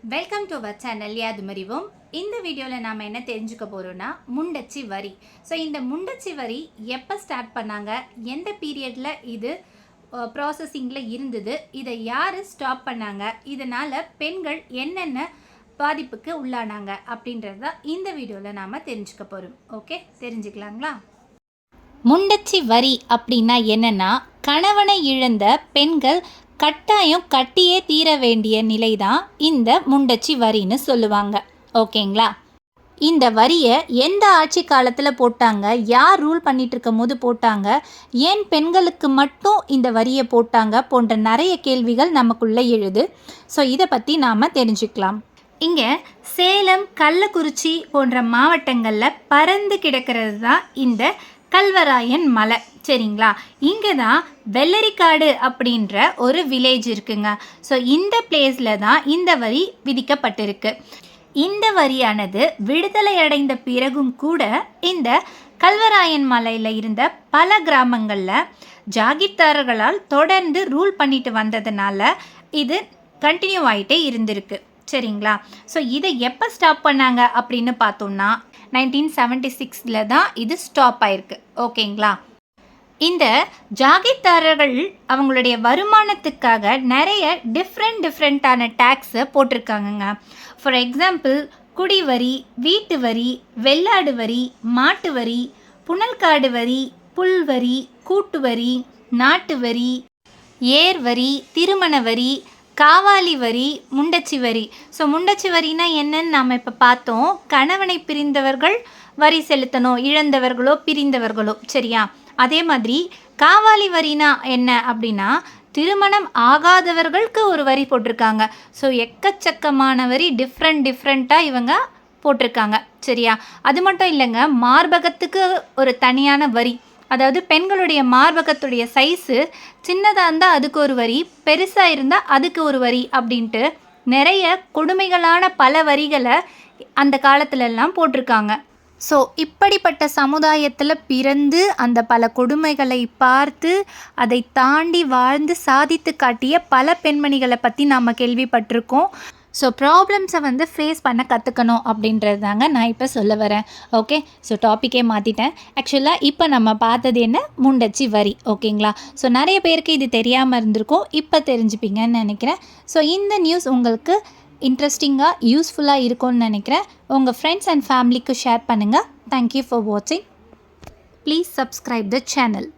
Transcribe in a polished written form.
Welcome to our channel Yaadhumarivom. இந்த வீடியோவில் நாம் என்ன தெரிஞ்சுக்க போகிறோன்னா முண்டச்சி வரி. ஸோ இந்த முண்டச்சி வரி எப்போ ஸ்டார்ட் பண்ணாங்க, எந்த பீரியடில் இது ப்ராசஸிங்கில் இருந்தது, இதை யார் ஸ்டாப் பண்ணாங்க, இதனால் பெண்கள் என்னென்ன பாதிப்புக்கு உள்ளானாங்க அப்படின்றது தான் இந்த வீடியோவில் நாம் தெரிஞ்சுக்க போகிறோம். ஓகே, தெரிஞ்சுக்கலாங்களா? முண்டச்சி வரி அப்படின்னா என்னென்னா, கணவனை இழந்த பெண்கள் கட்டாயம் கட்டியே தீர வேண்டிய நிலை தான் இந்த முண்டச்சி வரின்னு சொல்லுவாங்க. ஓகேங்களா? இந்த வரியை எந்த ஆட்சி காலத்தில் போட்டாங்க, யார் ரூல் பண்ணிட்டு இருக்கும் போது போட்டாங்க, ஏன் பெண்களுக்கு மட்டும் இந்த வரியை போட்டாங்க போன்ற நிறைய கேள்விகள் நமக்குள்ளே எழுது. ஸோ இதை பற்றி நாம் தெரிஞ்சுக்கலாம். இங்கே சேலம், கள்ளக்குறிச்சி போன்ற மாவட்டங்களில் பறந்து கிடக்கிறது தான் இந்த கல்வராயன் மலை. சரிங்களா? இங்கே தான் வெள்ளரிக்காடு அப்படின்ற ஒரு வில்லேஜ் இருக்குங்க. ஸோ இந்த பிளேஸில் தான் இந்த வரி விதிக்கப்பட்டிருக்கு. இந்த வரியானது விடுதலை அடைந்த பிறகும் கூட இந்த கல்வராயன் மலையில் இருந்த பல கிராமங்களில் ஜாகிர்தார்களால் தொடர்ந்து ரூல் பண்ணிட்டு வந்ததுனால இது கண்டினியூ ஆகிட்டே இருந்திருக்கு. சரிங்களா? ஸோ இதை எப்போ ஸ்டாப் பண்ணாங்க அப்படின்னு பார்த்தோம்னா 1976 தான் இது ஸ்டாப் ஆயிருக்கு. ஓகேங்களா? இந்த ஜாகிர்தாரர்கள் அவங்களுடைய வருமானத்துக்காக நிறைய டிஃப்ரெண்ட்டான டேக்ஸை போட்டிருக்காங்கங்க. ஃபார் எக்ஸாம்பிள், குடிவரி, வீட்டு வரி, வெள்ளாடு வரி, மாட்டு வரி, புனல்காடு வரி, புல்வரி, கூட்டு வரி, நாட்டு வரி, ஏர் வரி, திருமண வரி, காவாலி வரி, முண்டச்சி வரி. ஸோ முண்டச்சி வரினா என்னன்னு நாம் இப்போ பார்த்தோம். கணவனை பிரிந்தவர்கள் வரி செலுத்தணும், இழந்தவர்களோ பிரிந்தவர்களோ. சரியா? அதே மாதிரி காவாலி வரினா என்ன அப்படின்னா, திருமணம் ஆகாதவர்களுக்கு ஒரு வரி போட்டிருக்காங்க. ஸோ எக்கச்சக்கமான வரி டிஃப்ரெண்ட்டாக இவங்க போட்டிருக்காங்க. சரியா? அது மட்டும் இல்லைங்க, மார்பகத்துக்கு ஒரு தனியான வரி. அதாவது பெண்களுடைய மார்பகத்துடைய சைஸு சின்னதாக இருந்தால் அதுக்கு ஒரு வரி, பெருசாக இருந்தால் அதுக்கு ஒரு வரி அப்படின்ட்டு நிறைய கொடுமைகளான பல வரிகளை அந்த காலத்துலலாம் போட்டிருக்காங்க. ஸோ இப்படிப்பட்ட சமுதாயத்தில் பிறந்து அந்த பல கொடுமைகளை பார்த்து அதை தாண்டி வாழ்ந்து சாதித்து காட்டிய பல பெண்மணிகளை பற்றி நாம் கேள்விப்பட்டிருக்கோம். ஸோ ப்ராப்ளம்ஸை ஃபேஸ் பண்ண கற்றுக்கணும் அப்படின்றது தாங்க நான் இப்போ சொல்ல வரேன். ஓகே, ஸோ டாப்பிக்கே மாற்றிட்டேன். ஆக்சுவலாக இப்போ நம்ம பார்த்தது என்ன, முண்டச்சி வரி. ஓகேங்களா? ஸோ நிறைய பேருக்கு இது தெரியாமல் இருந்திருக்கும், இப்போ தெரிஞ்சுப்பீங்கன்னு நினைக்கிறேன். ஸோ இந்த நியூஸ் உங்களுக்கு இன்ட்ரெஸ்டிங்காக யூஸ்ஃபுல்லாக இருக்கும்னு நினைக்கிறேன். உங்கள் ஃப்ரெண்ட்ஸ் அண்ட் ஃபேமிலிக்கு ஷேர் பண்ணுங்கள். தேங்க்யூ ஃபார் வாட்சிங். Please subscribe the channel.